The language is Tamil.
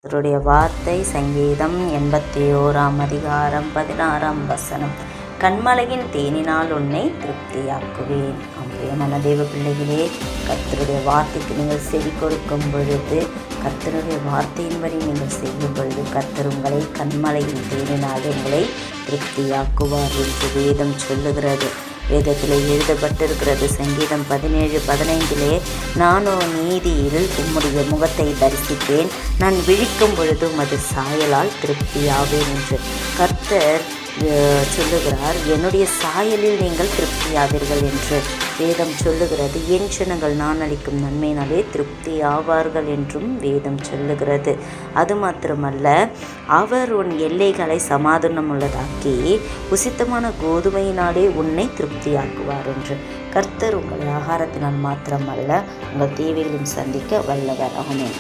கர்த்தருடைய வார்த்தை சங்கீதம் 81 அதிகாரம் 16 கண்மலையின் தேனினால் உன்னை திருப்தியாக்குவேன். பிரியமான தேவ பிள்ளைகளே, கர்த்தருடைய வார்த்தைக்கு நீங்கள் செவி கொடுக்கும் பொழுது, கர்த்தருடைய வார்த்தையின்படி நீங்கள் செய்யும் பொழுது, கர்த்தர் உங்களை கண்மலையின் தேனினால் உங்களை திருப்தியாக்குவார் என்று வேதம் சொல்லுகிறது. வேதத்தில் எழுதப்பட்டிருக்கிறது. சங்கீதம் 17:15 நானோ நீதியில் உம்முடைய முகத்தை தரிசிப்பேன், நான் விழிக்கும் பொழுது உமது சாயலால் திருப்தியாவேன் என்று கர்த்தர் சொல்லுகிறார். என்னுடைய சாயலில் நீங்கள் திருப்தியாவீர்கள் என்று வேதம் சொல்லுகிறது. என் ஜனங்கள் நான் அளிக்கும் நன்மையினாலே திருப்தி ஆவார்கள் என்றும் வேதம் சொல்லுகிறது. அது மாத்திரமல்ல, அவர் உன் எல்லைகளை சமாதானம் உள்ளதாக்கி உசித்தமான கோதுமையினாலே உன்னை திருப்தியாக்குவார் என்று கர்த்தர் உங்களை ஆகாரத்தினால் மாத்திரமல்ல உங்கள் தேவைகளையும் சந்திக்க வல்லவர். ஆமென்.